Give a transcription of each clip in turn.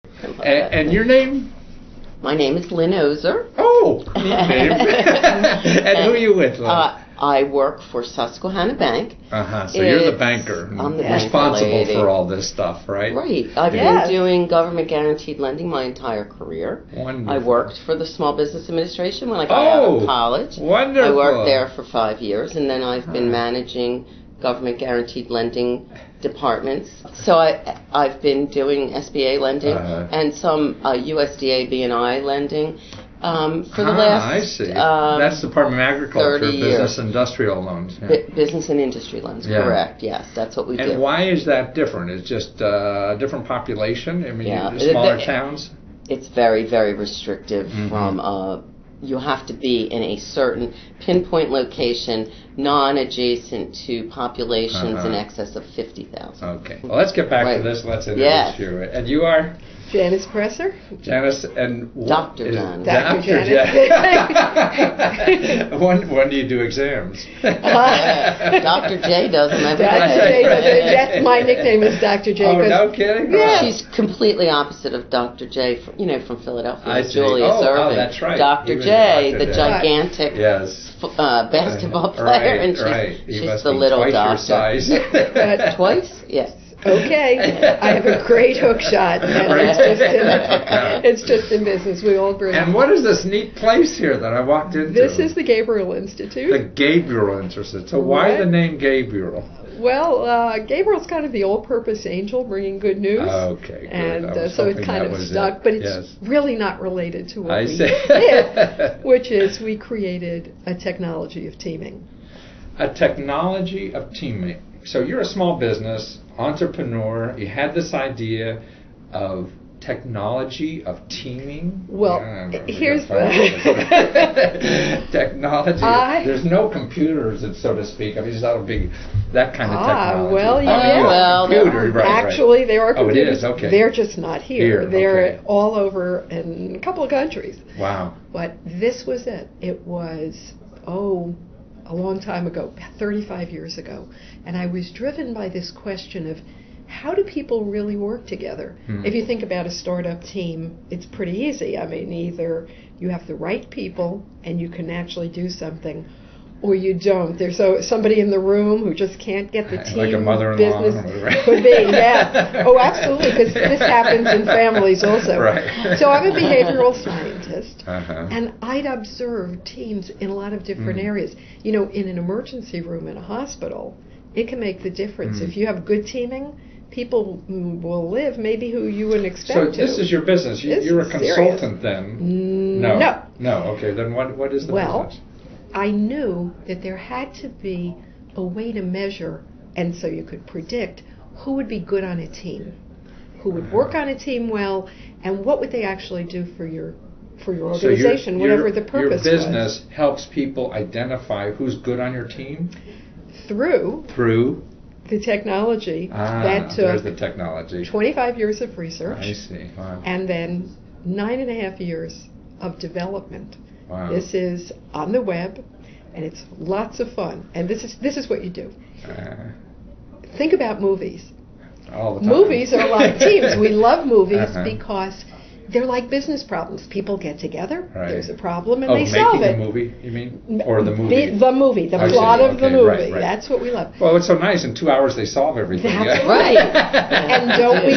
And your name? My name is Lynn Ozer. Oh, neat name. And who are you with, Lynn? I work for Susquehanna Bank. So you're the banker, I'm the responsible banker lady. for all this stuff, right? Right. I've been doing government guaranteed lending my entire career. Wonderful. I worked for the Small Business Administration when I got out of college. Wonderful. I worked there for 5 years, and then I've been managing government guaranteed lending departments. So I've been doing SBA lending and some USDA B&I lending. For the last, I see. That's Department of Agriculture, 30 Business years. Industrial Loans. Business and industry loans, correct. Yes, that's what we do. And why is that different? It's just a different population? I mean, smaller towns? It's very, very restrictive from, you have to be in a certain pinpoint location, non-adjacent to populations in excess of 50,000. Okay. Well, let's get back to this. Let's introduce you. And you are? Janice Presser. Janice and Dr. Janice. Dr. Janice. When do you do exams? Dr. J does them every day. That's my nickname is Dr. J. Oh, no kidding? Yeah. She's completely opposite of Dr. J, from Philadelphia. I see. Julius Irving. Oh, that's right. Dr. J, Dr. the J. gigantic Right, basketball player, and she's the little twice doctor. Your size. Twice? Yes. Okay, I have a great hook shot, and it's just in business. We all bring. And what is this neat place here that I walked into? This is the Gabriel Institute. The Gabriel Institute. So why the name Gabriel? Well, Gabriel's kind of the all-purpose angel bringing good news. Okay, good. And so it's kind of stuck, but it's really not related to what we did, which is we created a technology of teaming. A technology of teaming. So you're a small business entrepreneur. You had this idea of technology of teaming. Well, here's the technology. There's no computers, so to speak. I mean, it's not a big that kind of technology. Actually, there are computers. Oh, it is. Okay. They're just not here. They're all over in a couple of countries. Wow. But this was it. It was a long time ago, 35 years ago, and I was driven by this question of how do people really work together? If you think about a startup team, it's pretty easy. I mean, either you have the right people and you can actually do something, or you don't. There's somebody in the room who just can't get the team like a mother-in-law business. Could be, yeah. Oh, absolutely, because this happens in families also. Right. So I'm a behavioral scientist, and I'd observed teams in a lot of different areas. You know, in an emergency room in a hospital, it can make the difference. If you have good teaming, people will live maybe who you wouldn't expect. So this is your business. You're a consultant then? No. Okay, then what is the business? I knew that there had to be a way to measure, and so you could predict who would be good on a team, who would work on a team well, and what would they actually do for your organization, whatever the purpose was. Your business helps people identify who's good on your team? Through the technology. That took the technology. 25 years of research. I see. Wow. And then 9.5 years of development. Wow. This is on the web, and it's lots of fun. And this is what you do. Think about movies. All the time. Movies are like teams. We love movies because they're like business problems. People get together, there's a problem, and they solve it. Making the movie, you mean? Or the movie? The movie, the plot of the movie. Right. That's what we love. Well, it's so nice. In 2 hours, they solve everything. That's right. And don't we...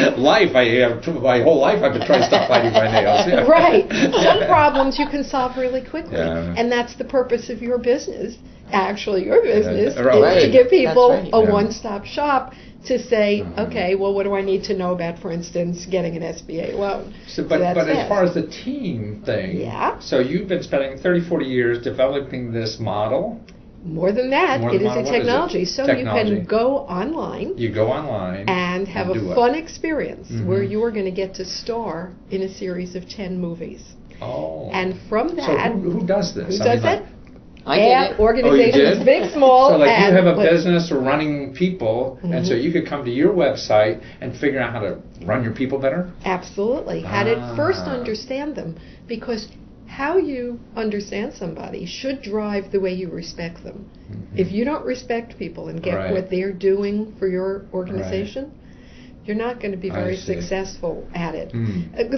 My whole life, I've been trying to stop biting my nails. Yeah. Right. Some problems you can solve really quickly. Yeah. And that's the purpose of your business. Actually, your business is to give people a one-stop shop to say, okay, well, what do I need to know about, for instance, getting an SBA loan? But as far as the team thing, so you've been spending 30, 40 years developing this model. More than that, it is a technology. So you can go online. You go online. And have a fun experience where you are going to get to star in a series of 10 movies. Oh. And from that... So who does this? Who does that? I did it. Organizations, big, small. So like you have a business running people, and so you could come to your website and figure out how to run your people better? Absolutely. How to first understand them, because how you understand somebody should drive the way you respect them. If you don't respect people and get what they're doing for your organization, you're not going to be very successful at it.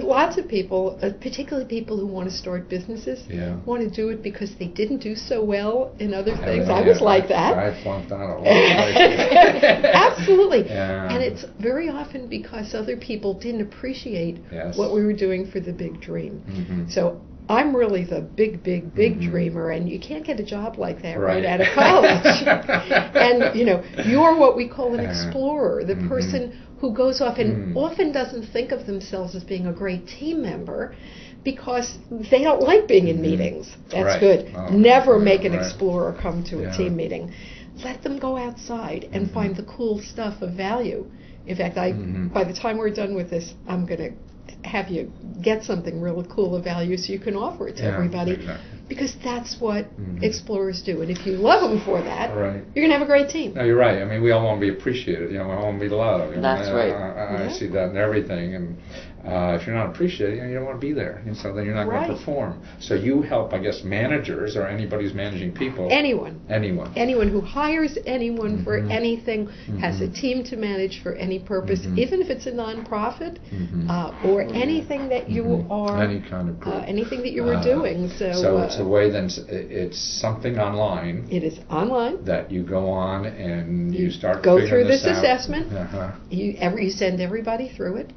Lots of people, particularly people who want to start businesses, want to do it because they didn't do so well in other things. I was like that. I flunked out a lot of places. Absolutely. And it's very often because other people didn't appreciate what we were doing for the big dream. So I'm really the big dreamer, and you can't get a job like that right out of college. And, you know, you're what we call an explorer, the person who goes off and often doesn't think of themselves as being a great team member because they don't like being in meetings. That's good. Never make an explorer come to a team meeting. Let them go outside and find the cool stuff of value. In fact, by the time we're done with this, I'm going to have you get something really cool of value so you can offer it to everybody. Because that's what explorers do. And if you love them for that, you're going to have a great team. No, you're right. I mean, we all want to be appreciated. You know, we all want to be loved. That's right. I see that in everything. And if you're not appreciated, you don't want to be there. And so then you're not going to perform. So you help, I guess, managers or anybody who's managing people. Anyone who hires anyone for anything, has a team to manage for any purpose, even if it's a nonprofit or anything that you are, any kind of group. anything that you were doing. So it's a way then, it's something online. It is online. That you go on and you start go through this assessment. You send everybody through it.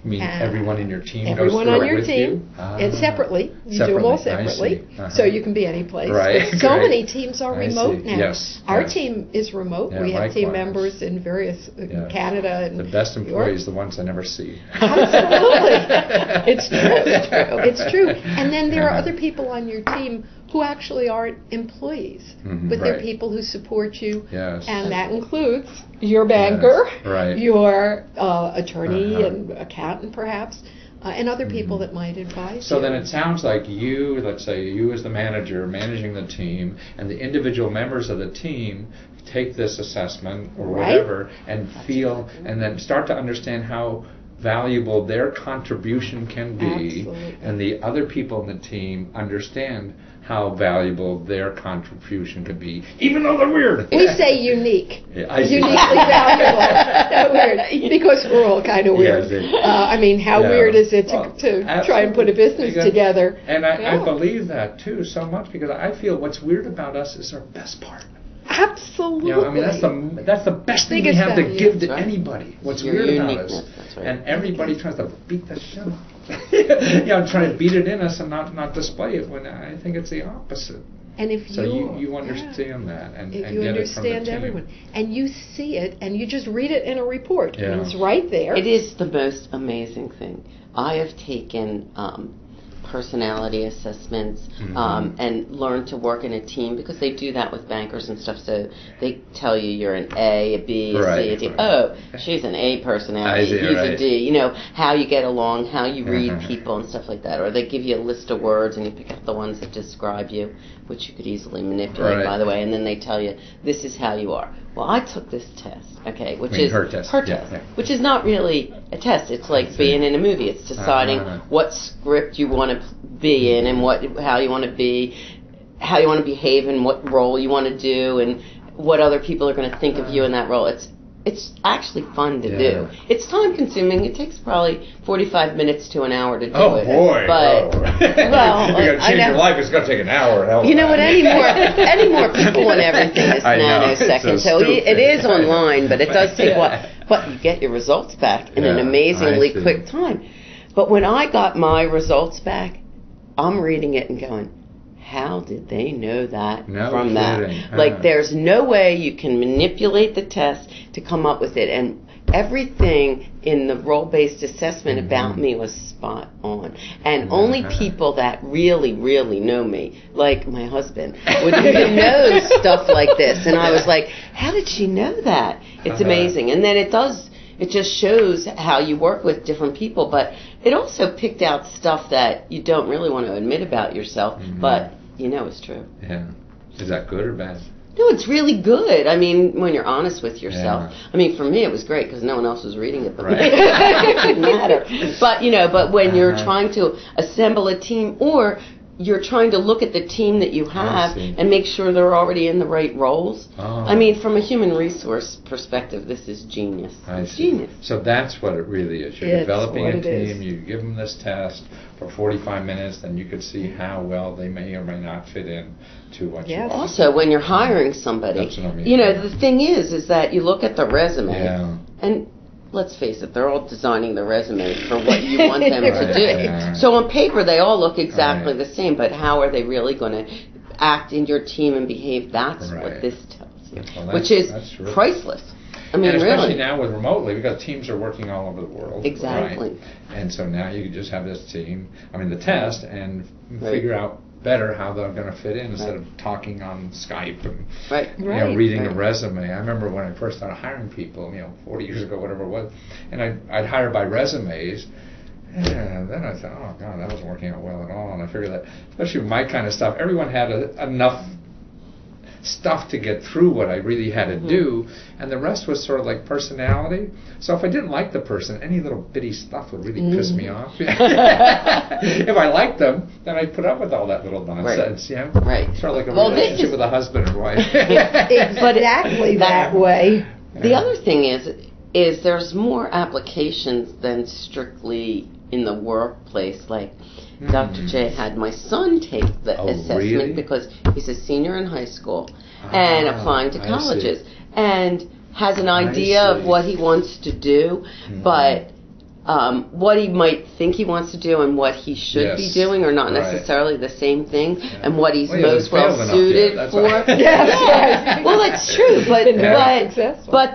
You mean everyone in your team everyone goes through on your it with team, you? and separately. You do them all separately, so you can be any place. But so many teams are remote now. Our team is remote. We have team members in various Canada and the best employees, the ones I never see. Absolutely, it's true. It's true. And then there are other people on your team who actually aren't employees, but they're people who support you, and that includes your banker, your attorney and accountant perhaps, and other people that might advise you. So then it sounds like you, let's say you as the manager managing the team, and the individual members of the team take this assessment or whatever and feel, and then start to understand how valuable their contribution can be, and the other people in the team understand how valuable their contribution could be, even though they're weird. We say unique. Uniquely valuable. Not weird, because we're all kind of weird. I mean, how weird is it to try and put a business together? And I believe that, too, so much, because I feel what's weird about us is our best part. Absolutely. You know, I mean, that's the best thing we have to give to anybody. What's weird about us. And everybody tries to beat the shit out. Try to beat it in us and not display it, when I think it's the opposite. And if you understand that and if you get understand it from the team. everyone, and you see it, and you just read it in a report, and it's right there. It is the most amazing thing. I have taken personality assessments and learn to work in a team, because they do that with bankers and stuff. So they tell you you're an A, a B, a C, a D. Oh, she's an A personality, he's a D. You know, how you get along, how you read people and stuff like that. Or they give you a list of words and you pick up the ones that describe you, which you could easily manipulate, by the way, and then they tell you, this is how you are. Well, I took this test, which is her test, which is not really a test. It's like being in a movie. It's deciding what script you want to be in, and how you want to be, how you want to behave, and what role you want to do, and what other people are going to think of you in that role. It's actually fun to do. It's time consuming. It takes probably 45 minutes to an hour to do it. Oh boy! But well, if you're going to change your life, it's going to take an hour. You know what? Any more people and everything is nanosecond. So it is online, but it does take But you get your results back in an amazingly quick time. But when I got my results back, I'm reading it and going, how did they know that from that? Like, there's no way you can manipulate the test to come up with it. And everything in the role-based assessment about me was spot on. And only people that really, really know me, like my husband, would even know stuff like this. And I was like, how did she know that? It's amazing. And then it just shows how you work with different people. But it also picked out stuff that you don't really want to admit about yourself, but you know it's true. Yeah. Is that good or bad? No, it's really good. I mean, when you're honest with yourself. I mean, for me it was great because no one else was reading it but me. It didn't matter. But, but when you're trying to assemble a team, or you're trying to look at the team that you have and make sure they're already in the right roles. Oh. I mean, from a human resource perspective, this is genius. It's genius. So that's what it really is. You're developing a team, you give them this test for 45 minutes, then you could see how well they may or may not fit in to what you want. Also, when you're hiring somebody, that's what I mean. you know, the thing is that you look at the resume, and let's face it, they're all designing the resume for what you want them to do. Yeah. So on paper, they all look exactly the same, but how are they really going to act in your team and behave? That's what this tells you, which is priceless. I mean, and especially really. now with remotely, because teams are working all over the world. Exactly. Right? And so now you can just have this team, the test, and figure out better how they're going to fit in instead of talking on Skype and reading a resume. I remember when I first started hiring people, 40 years ago, whatever it was, and I'd hire by resumes. And then I thought, oh God, that wasn't working out well at all. And I figured that, especially with my kind of stuff, everyone had enough stuff to get through what I really had to do, and the rest was sort of like personality. So if I didn't like the person, any little bitty stuff would really piss me off. If I liked them, then I'd put up with all that little nonsense. Sort of like a relationship with a husband and wife. Exactly that way. The other thing is there's more applications than strictly in the workplace. Like Dr. J had my son take the assessment because he's a senior in high school and applying to colleges and has an idea of what he wants to do, but what he might think he wants to do and what he should be doing are not necessarily the same thing, and what he's most well suited for. Well, that's true, but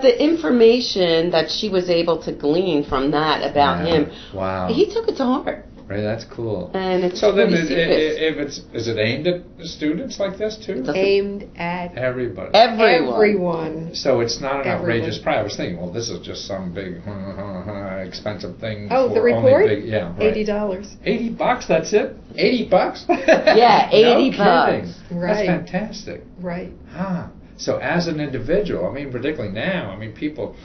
the information that she was able to glean from that about him, he took it to heart. Right, that's cool. And it's so then, is it aimed at students like this too? Aimed at everybody. Everyone. So it's not an outrageous price. I was thinking, well, this is just some big expensive thing. Oh, for the report? Only big, $80. $80. That's it. $80. Yeah, $80. No That's fantastic. Right. So as an individual, particularly now, people,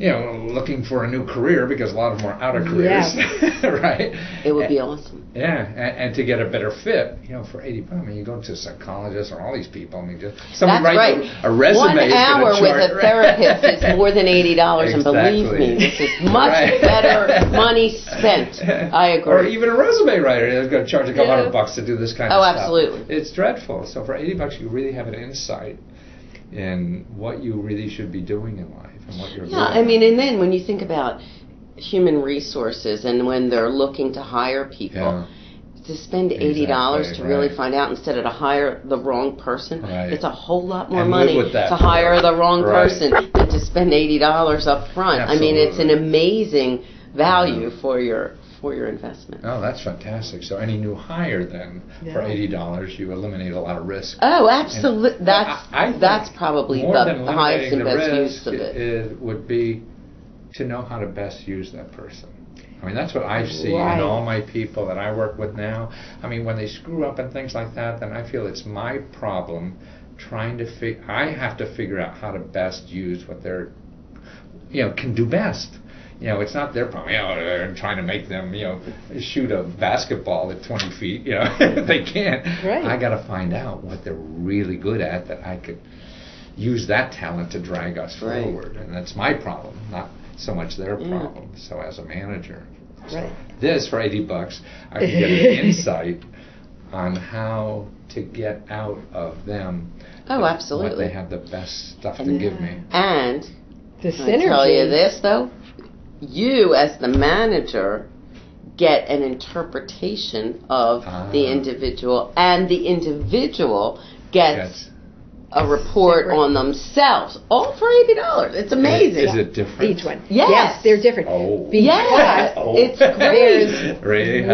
looking for a new career because a lot of them are out of careers, right? It would be awesome. Yeah, and to get a better fit, for $80, you go to a psychologist or all these people. Just somebody writes a resume. 1 hour with a therapist is more than $80, and believe me, this is much better money spent. I agree. Or even a resume writer is going to charge a couple $100 to do this kind of stuff. Oh, absolutely. It's dreadful. So for $80, you really have an insight in what you really should be doing in life. And then when you think about human resources and when they're looking to hire people, to spend $80 to really find out instead of to hire the wrong person, it's a whole lot more money to hire the wrong person than to spend $80 up front. Absolutely. It's an amazing value for your investment. Oh, that's fantastic. So any new hire then, for $80, you eliminate a lot of risk. Oh, absolutely. That's probably the highest and best use of it. It would be to know how to best use that person. That's what I see in all my people that I work with now. When they screw up and things like that, then I feel it's my problem trying to I have to figure out how to best use what they're, can do best. It's not their problem. They're trying to make them, shoot a basketball at 20 feet. They can't. Right. I got to find out what they're really good at that I could use that talent to drag us forward. And that's my problem, not so much their problem. So as a manager, this for $80, I can get an insight on how to get out of them. Oh, absolutely. What they have the best stuff to give me. And the synergy. I tell you this though. You, as the manager, get an interpretation of the individual, and the individual gets a report on themselves, all for $80. It's amazing. Is it different? Each one. Yes, they're different. It's great.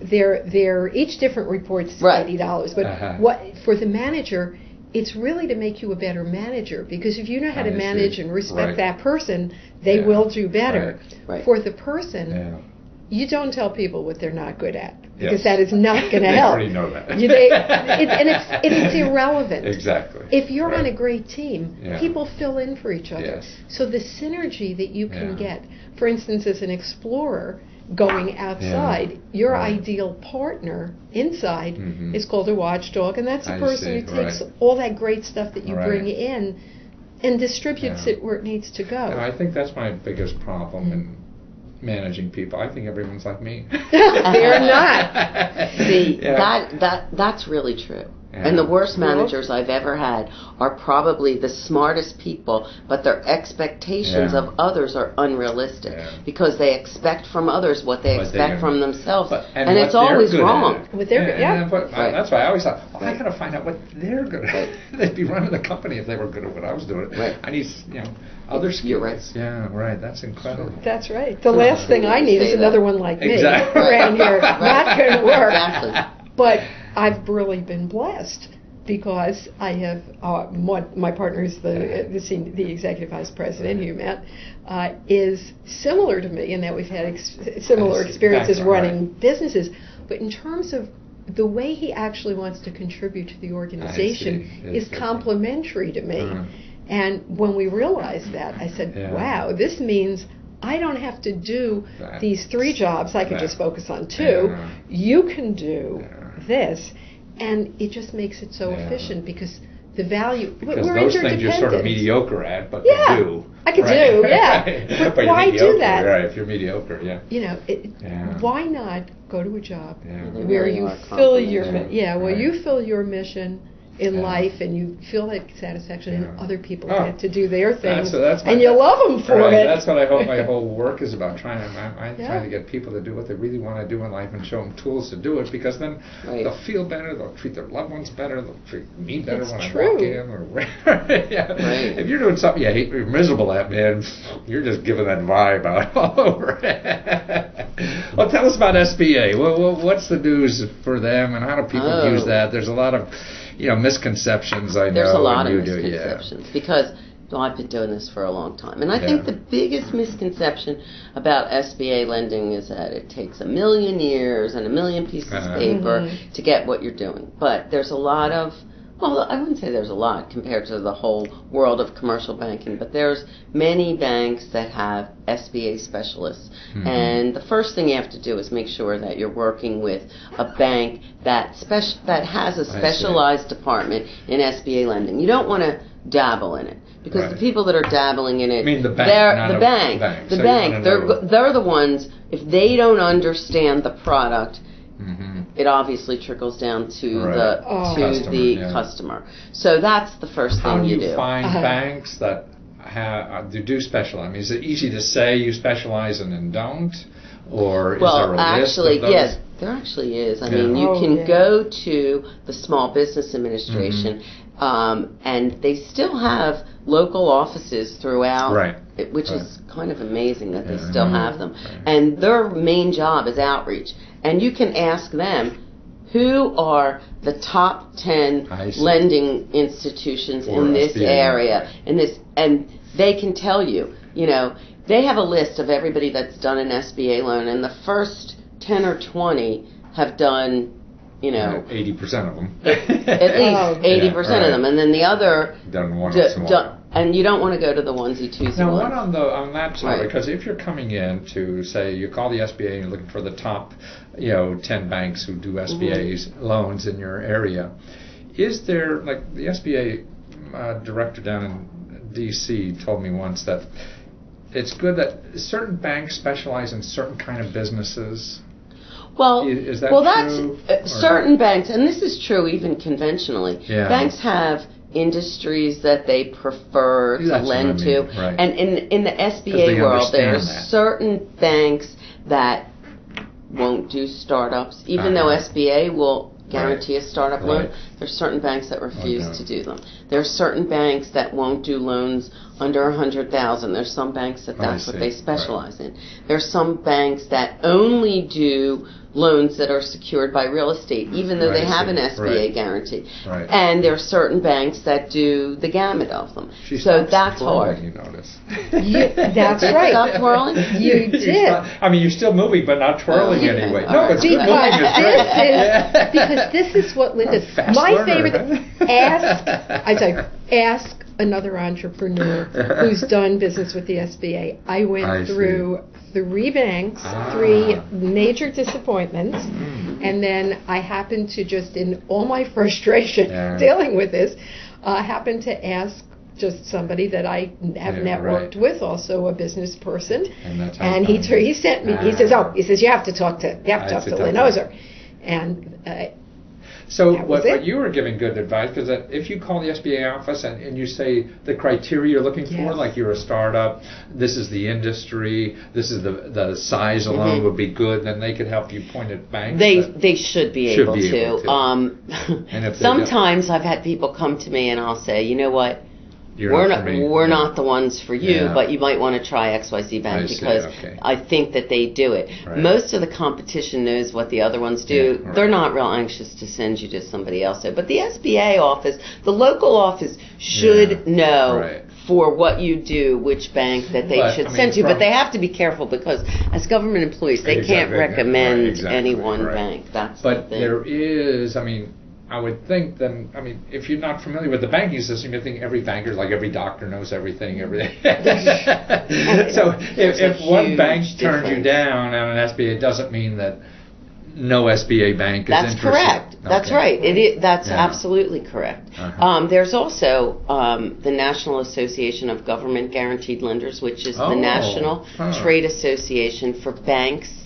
There's they're each different reports $80, but what for the manager, it's really to make you a better manager, because if you know how to manage and respect that person, they will do better. For the person, you don't tell people what they're not good at, because that is not going to help. They already know that. It's irrelevant. Exactly. If you're on a great team, people fill in for each other. Yes. So the synergy that you can get, for instance, as an explorer, going outside. Your ideal partner inside is called a watchdog, and that's a person who takes all that great stuff that you bring in and distributes it where it needs to go. And I think that's my biggest problem in managing people. I think everyone's like me. They're not. See, that's really true. Yeah. And the worst managers I've ever had are probably the smartest people, but their expectations of others are unrealistic because they expect from others what they expect from themselves, and it's always wrong. That's why I always thought, I got to find out what they're good at. They'd be running the company if they were good at what I was doing. I need, other skills. You're right. Yeah, right. That's incredible. That's right. The last thing I need is another one like me around here. Not going to work. Exactly. But I've really been blessed because I have my partner is the executive vice president who you met is similar to me in that we've had similar experiences running businesses. But in terms of the way he actually wants to contribute to the organization is complementary to me. And when we realized that, I said, wow, this means I don't have to do these 3 jobs. I can just focus on 2. You can do this. And it just makes it so efficient because the value... Because we're those things you're sort of mediocre at, but you do. I could do, but why do that? Right, if you're mediocre, why not go to a job where you fill your... you fill your mission in life, and you feel that satisfaction, and other people get to do their things, and you love them for it. That's what I hope my whole work is about. I'm trying to get people to do what they really want to do in life and show them tools to do it, because then they'll feel better, they'll treat their loved ones better, they'll treat me better when I walk in. Or If you're doing something you hate, you're miserable at, man, you're just giving that vibe out all over. Well, tell us about SBA. What's the news for them, and how do people use that? There's a lot of misconceptions, I know. There's a lot of misconceptions because I've been doing this for a long time. And I think the biggest misconception about SBA lending is that it takes 1 million years and 1 million pieces of paper to get what you're doing. But there's a lot of, well, I wouldn't say there's a lot compared to the whole world of commercial banking, but there's many banks that have SBA specialists. And the first thing you have to do is make sure that you're working with a bank that has a specialized department in SBA lending. You don't want to dabble in it, because the people that are dabbling in it, the bank, they're the ones, if they don't understand the product, it obviously trickles down to the customer. So that's the first thing you do. How do you find banks that do specialize? I mean, is it easy to say you specialize and then don't? Or is there a list of those? Yes, there actually is. I mean, you can go to the Small Business Administration, and they still have local offices throughout, which is kind of amazing that they still have them. And their main job is outreach. And you can ask them, who are the top 10 lending institutions in this area, and they can tell you, they have a list of everybody that's done an SBA loan, and the first 10 or 20 have done, 80% of them. At least 80% of them, and then the other done one or more. And you don't want to go to the onesie-twosie Now, ones. on that side, because if you're coming in to, say, you call the SBA and you're looking for the top, 10 banks who do SBA's loans in your area, is there, like the SBA director down in D.C. told me once that it's good that certain banks specialize in certain kind of businesses. Well, is that true? That's certain banks, and this is true even conventionally. Banks have industries that they prefer to lend to, and in the SBA world, there are certain banks that won't do startups, even though SBA will guarantee a startup loan. There's certain banks that refuse to do them. There's certain banks that won't do loans under $100,000. There's some banks that's what they specialize in. There's some banks that only do loans that are secured by real estate, even though they have an SBA guarantee. And there are certain banks that do the gamut of them. So that's hard. You notice. That's right. Stop twirling? You did. I mean, you're still moving, but not twirling anyway. No, it's moving. Because this is what Linda. My favorite. Ask another entrepreneur who's done business with the SBA. I went through 3 banks, 3 major disappointments, and then I happened to just, in all my frustration dealing with this, happened to ask just somebody that I have networked with, also a business person, and he sent me. He says you have to talk to Lynn Ozer, and. So what you were giving good advice, because if you call the SBA office and you say the criteria you're looking for, like you're a startup, this is the industry, this is the size alone would be good, then they could help you point at banks. They should be able to. And sometimes I've had people come to me and I'll say, you know what? We're not the ones for you, but you might want to try XYZ Bank because I think that they do it. Right. Most of the competition knows what the other ones do. Yeah, they're not real anxious to send you to somebody else. But the SBA office, the local office, should know for what you do which bank that they should send you. But they have to be careful because as government employees, they can't recommend any one bank. That's the thing. There is, I would think then, if you're not familiar with the banking system, you think every banker, like every doctor, knows everything. So if one bank turns you down on an SBA, it doesn't mean that no SBA bank is interested. That's correct. Okay. That's right. That's absolutely correct. There's also the National Association of Government Guaranteed Lenders, which is the National Trade Association for banks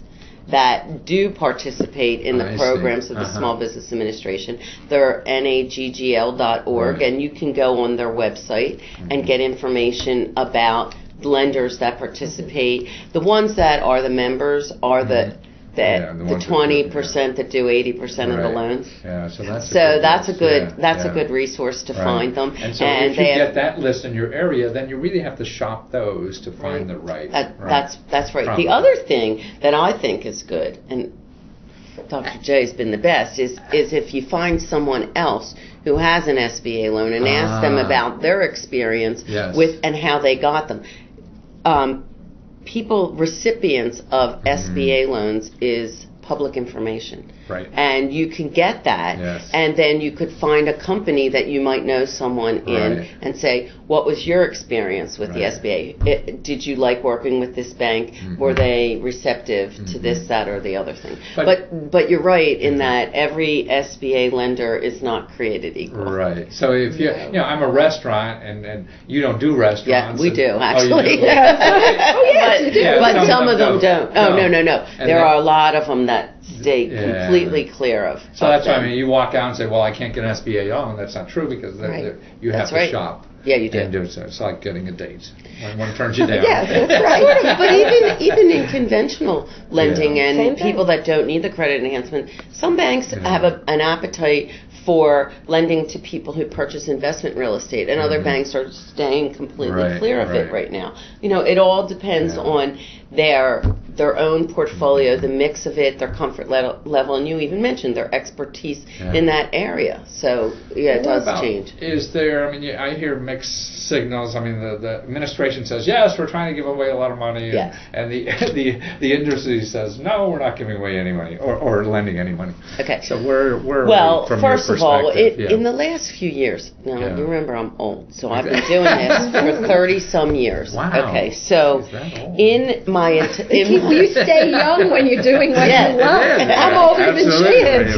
that do participate in the programs of the Small Business Administration. They're naggl.org, and you can go on their website and get information about lenders that participate. The ones that are the members are the 20% that do 80% of the loans. Yeah, so that's a good resource to find them. And so if you get that list in your area, then you really have to shop those to find the right. That's right. The other thing that I think is good, and Dr. J's been the best, is if you find someone else who has an SBA loan and ask them about their experience with and how they got them. Recipients of SBA loans is public information. Right. And you can get that, and then you could find a company that you might know someone in and say, what was your experience with the SBA? Did you like working with this bank? Were they receptive to this, that, or the other thing? But you're right in that every SBA lender is not created equal. Right. So if I'm a restaurant and you don't do restaurants. Yeah, we do, actually. You do. But some of them don't. Oh, no. There are a lot of them that stay completely clear of. So that's why you walk out and say, well, I can't get an SBA loan. That's not true because you have to shop. Yeah, you do. And do so. It's like getting a date. One turns you down. Yeah, that's right. But even in conventional lending and people that don't need the credit enhancement, some banks have an appetite for lending to people who purchase investment real estate, and other banks are staying completely clear of it right now. It all depends on their own portfolio, the mix of it, their comfort level, and you even mentioned their expertise in that area. So it does change. Is there? I hear mixed signals. The administration says yes, we're trying to give away a lot of money, and the industry says no, we're not giving away any money or lending any money. Okay. So we're from first your of all, perspective, in the last few years, now remember I'm old, so I've been doing this for 30-some years. Wow. Okay, so in my you stay young when you're doing what you love. I'm older than she is,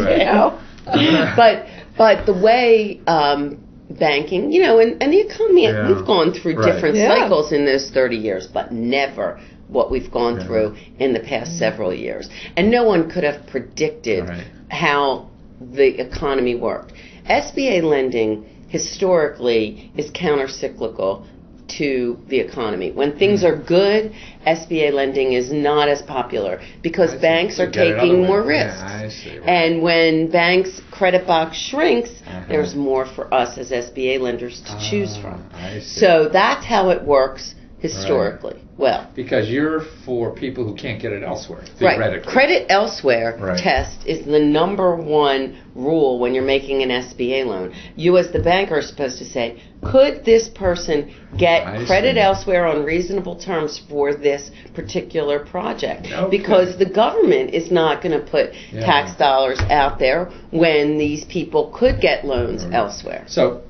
But the way banking, and the economy, we've gone through different cycles in those 30 years, but never what we've gone through in the past several years. And no one could have predicted how the economy worked. SBA lending historically is counter-cyclical to the economy. When things are good, SBA lending is not as popular because banks are taking more risks. And when banks' credit box shrinks, there's more for us as SBA lenders to choose from. So that's how it works historically. Well, because you're for people who can't get it elsewhere, theoretically. Right. Credit elsewhere test is the number one rule when you're making an SBA loan. You as the banker are supposed to say, could this person get credit elsewhere on reasonable terms for this particular project? Because the government is not going to put tax dollars out there when these people could get loans elsewhere. So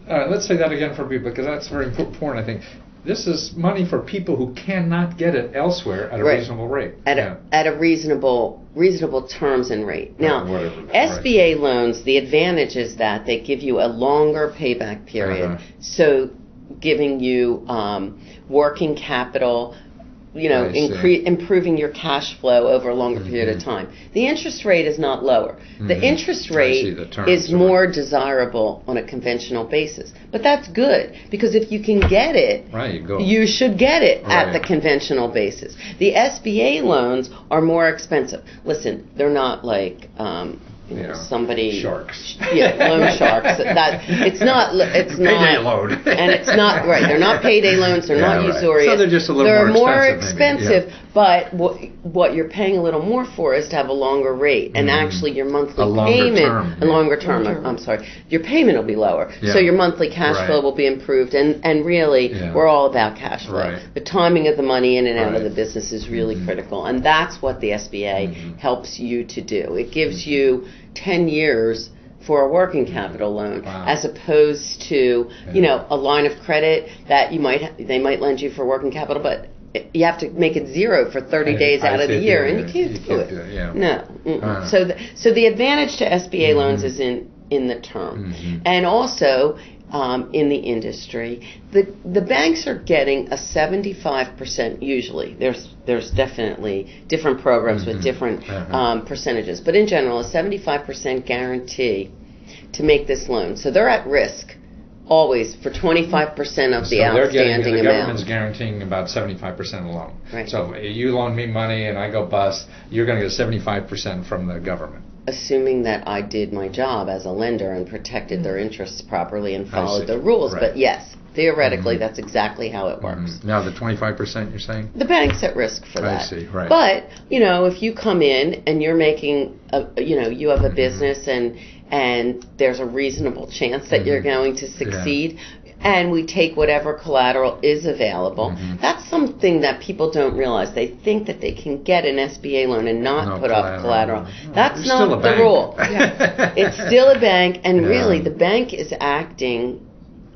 let's say that again for people, because that's very important, I think. This is money for people who cannot get it elsewhere at a reasonable rate. At a reasonable terms and rate. Now, SBA loans, the advantage is that they give you a longer payback period, so giving you working capital, improving your cash flow over a longer period of time. The interest rate is not lower. The interest rate is more desirable on a conventional basis. But that's good, because if you can get it, you should get it at the conventional basis. The SBA loans are more expensive. Listen, they're not like somebody sharks. Loan sharks. It's not payday loan. And it's not right. They're not payday loans. They're not usurious. So they're just a little more expensive. But what you're paying a little more for is to have a longer rate, and actually your monthly payment, a longer term. I'm sorry, your payment will be lower, so your monthly cash flow will be improved. And really, we're all about cash flow. The timing of the money in and out of the business is really critical, and that's what the SBA helps you to do. It gives you 10 years for a working capital loan, as opposed to a line of credit that they might lend you for working capital, but you have to make it zero for 30 days out of the year, and you can't do it. No. So the advantage to SBA loans is in the term, and also in the industry. The banks are getting a 75% usually. There's definitely different programs with different percentages, but in general, a 75% guarantee to make this loan. So they're at risk always for 25% of the outstanding amount. The government's guaranteeing about 75% of the loan. Right. So you loan me money and I go bust, you're going to get 75% from the government. Assuming that I did my job as a lender and protected their interests properly and followed the rules. But yes, theoretically, that's exactly how it works. Now, the 25% you're saying? The bank's at risk for that. I see, right. But, if you come in and you're making, you have a business and there's a reasonable chance that you're going to succeed, and we take whatever collateral is available. That's something that people don't realize. They think that they can get an SBA loan and not put up collateral. That's not the rule. It's still a bank, and really the bank is acting,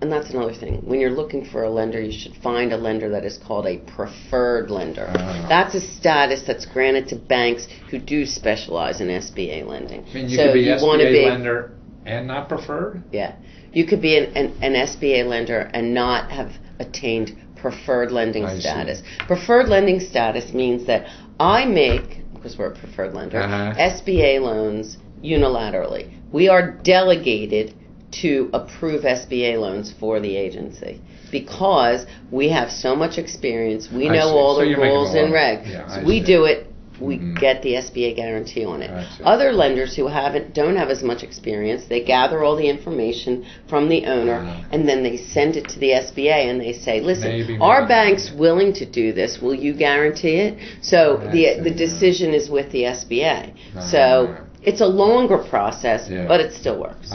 and that's another thing. When you're looking for a lender, you should find a lender that is called a preferred lender. That's a status that's granted to banks who do specialize in SBA lending. I mean, you could be SBA lender and not preferred? Yeah. You could be an SBA lender and not have attained preferred lending status. Preferred lending status means that I make, because we're a preferred lender, SBA loans unilaterally. We are delegated to approve SBA loans for the agency because we have so much experience. We know all the rules and regs. So we do it. We get the SBA guarantee on it. Other lenders who don't have as much experience, they gather all the information from the owner and then they send it to the SBA and they say, listen, our bank's willing to do this. Will you guarantee it? So the decision is with the SBA. So it's a longer process, but it still works.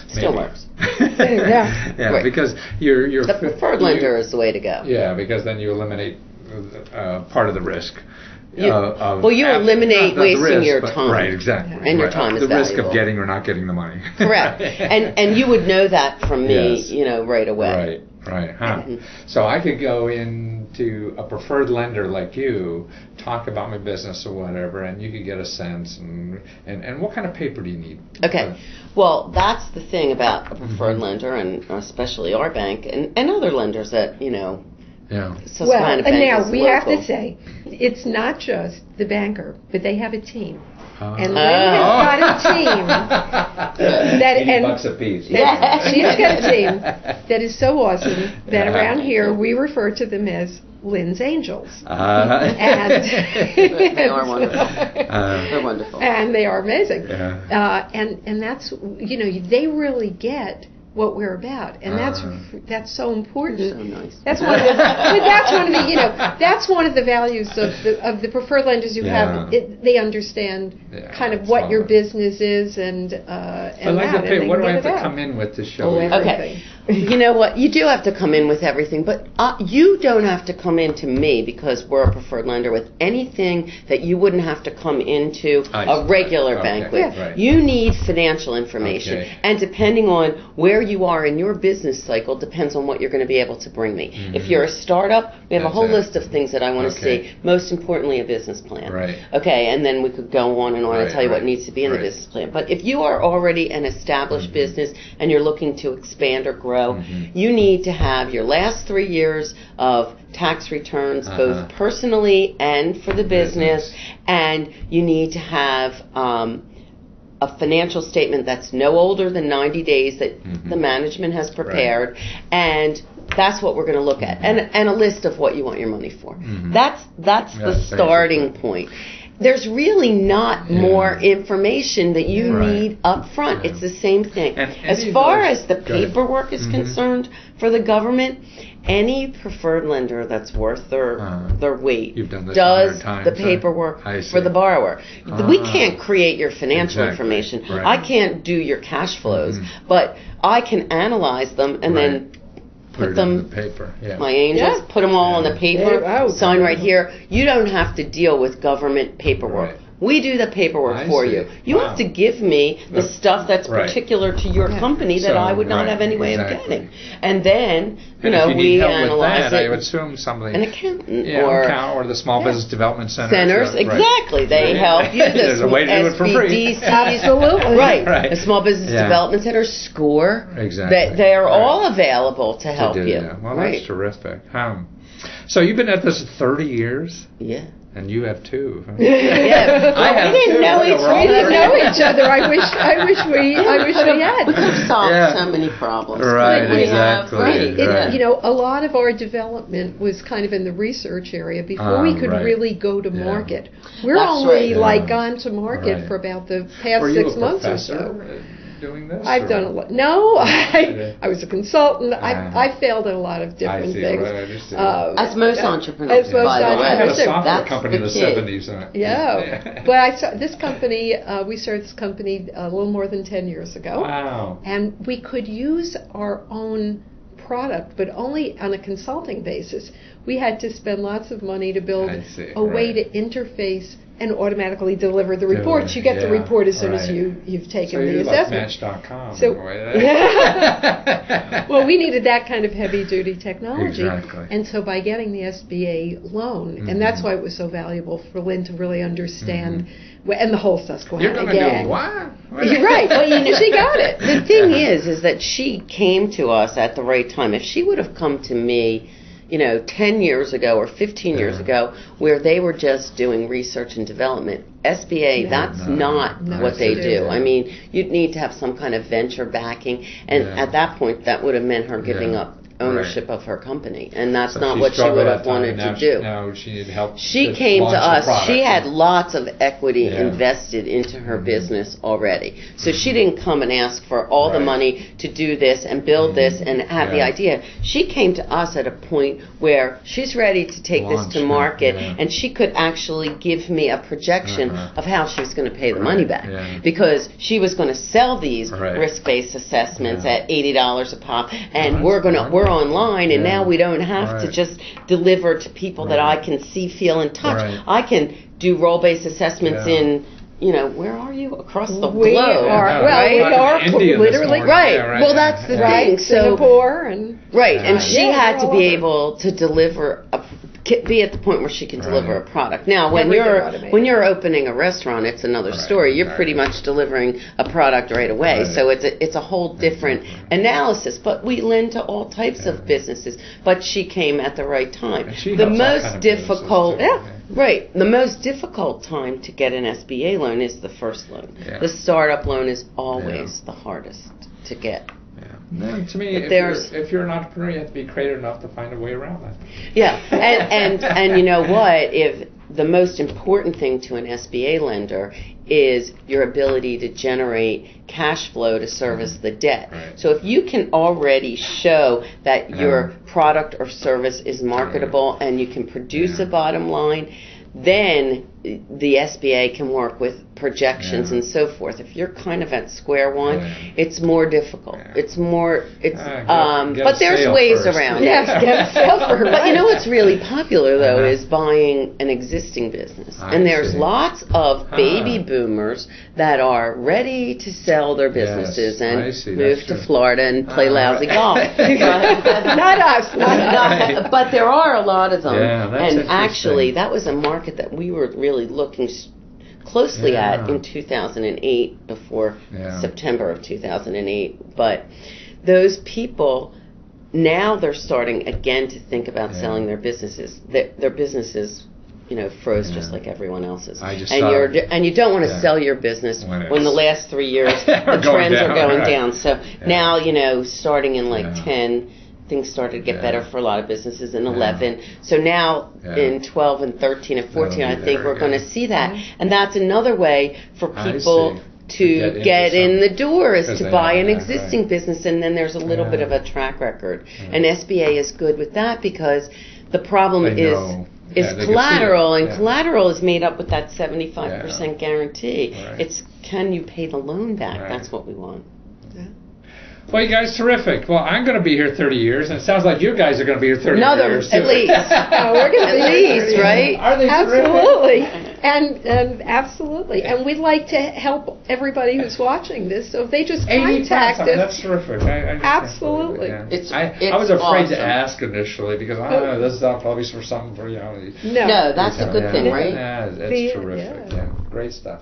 Still works. Because you're the preferred lender is the way to go. Yeah, because then you eliminate part of the risk. You eliminate wasting your time. Right, exactly. And your time is the valuable. risk of getting or not getting the money. Correct. And you would know that from me, right away. Right. So I could go into a preferred lender like you, talk about my business or whatever, and you could get a sense. And what kind of paper do you need? Okay. Well, that's the thing about a preferred lender, and especially our bank and other lenders that, Susquehanna Bank now we local. have to say, it's not just the banker, but they have a team. And Lynn has got a team that $80 a piece. She's got a team that is so awesome that around here we refer to them as Lynn's Angels. And they are wonderful. They're wonderful. And they are amazing. And that's they really get what we're about, and that's so important. So nice. That's one of the that's one of the values of the preferred lenders you have. They understand kind of what your business is and I'd like to pay. What do I have to come in with to show you? Okay. You know what? You do have to come in with everything, but you don't have to come into me because we're a preferred lender with anything that you wouldn't have to come into a regular bank with. Right. You need financial information, and depending on where you are in your business cycle, depends on what you're going to be able to bring me. If you're a startup, we have a whole list of things that I want to see. Most importantly, a business plan. Right. Okay, and then we could go on and on and tell you what needs to be in the business plan. But if you are already an established business and you're looking to expand or grow, you need to have your last 3 years of tax returns, both personally and for the business, and you need to have a financial statement that's no older than 90 days that the management has prepared, and that's what we're going to look at, and a list of what you want your money for. That's the starting point. There's really not more information that you need up front. It's the same thing. As far as the paperwork is concerned for the government, any preferred lender that's worth their weight does the paperwork for the borrower. We can't create your financial information. I can't do your cash flows, but I can analyze them and then put them on the paper. My angels, put them all on the paper, sign right here. You don't have to deal with government paperwork. We do the paperwork for you. You have to give me the stuff that's particular to your company that I would not have any way of getting. And then, we analyze it. I would assume somebody, an accountant or the Small Business Development Centers. Exactly. They help you. There's a way to do it for free. Absolutely. Right. The Small Business Development Center, SCORE. Exactly. They're all available to help you. Well, that's terrific. So you've been at this 30 years? Yeah. And you have 2. We didn't know each other. I wish we had. We could have solved so many problems. Right, exactly. A lot of our development was kind of in the research area before we could really go to market. We're only gone to market for about the past 6 months or so. Doing this? I've done a lot. No, I was a consultant. I failed at a lot of different things. Right, as most entrepreneurs, by the way. I had a software company in the 70s. But I started this company. We started this company a little more than 10 years ago. Wow. And we could use our own product, but only on a consulting basis. We had to spend lots of money to build a way to interface and automatically deliver the reports. You get the report as soon as you've taken the assessment. Match.com. Well, we needed that kind of heavy-duty technology. Exactly. And so by getting the SBA loan, and that's why it was so valuable for Lynn to really understand, and the whole Susquehanna gang. You're going to do what? You're right. Well, she got it. The thing is that she came to us at the right time. If she would have come to me 10 years ago or 15 years ago, where they were just doing research and development. SBA, that's not what they do. I mean, you'd need to have some kind of venture backing, and at that point, that would have meant her giving up ownership of her company, and that's not what she would have wanted to do. No, she needed help. She came to us. She had lots of equity invested into her business already, so she didn't come and ask for all the money to do this and build this and have the idea. She came to us at a point where she's ready to take this to market, and she could actually give me a projection of how she was going to pay the money back, because she was going to sell these risk-based assessments at $80 a pop, and we're online, and now we don't have to just deliver to people that I can see, feel, and touch. I can do role-based assessments in, where are you? Across the globe. We are literally. Well, that's the thing. Singapore and... and she had to be able to deliver be at the point where she can deliver a product. Now, when you're opening a restaurant, it's another story. You're pretty much delivering a product right away. So it's a whole different analysis. But we lend to all types of businesses. But she came at the right time. The most difficult, the most difficult time to get an SBA loan is the first loan. The startup loan is always the hardest to get. No, to me, if you're an entrepreneur, you have to be creative enough to find a way around that. And you know what? If the most important thing to an SBA lender is your ability to generate cash flow to service the debt. So if you can already show that your product or service is marketable and you can produce a bottom line, then the SBA can work with projections and so forth. If you're kind of at square one, it's more difficult. It's more, but there's ways around it. Yes, get a sale for her. But you know what's really popular, though, is buying an existing business. And there's lots of baby boomers that are ready to sell their businesses and move to Florida and play lousy golf. Not us. But there are a lot of them. That's and actually, that was a market that we were really looking closely at in 2008, before September of 2008. But those people, now they're starting again to think about selling their businesses. Their businesses, froze just like everyone else's. And you don't want to sell your business when the last 3 years the trends are going down. So now, starting in 10, things started to get better for a lot of businesses in 11. So now in 12 and 13 and 14, I think we're going to see that. And that's another way for people to get in the door, is to buy an existing business, and then there's a little bit of a track record. And SBA is good with that, because the problem is collateral, and collateral is made up with that 75% guarantee. It's, can you pay the loan back? That's what we want. Well, you guys, terrific. Well, I'm going to be here 30 years, and it sounds like you guys are going to be here 30 years. At least. We're going to be here 30 right? Are they absolutely. And absolutely. And we'd like to help everybody who's watching this, so if they just contact us. That's terrific. Absolutely. I was afraid to ask initially, because I don't know, this is probably for something for, No, that's a good thing, right? Yeah, it's terrific. Great stuff.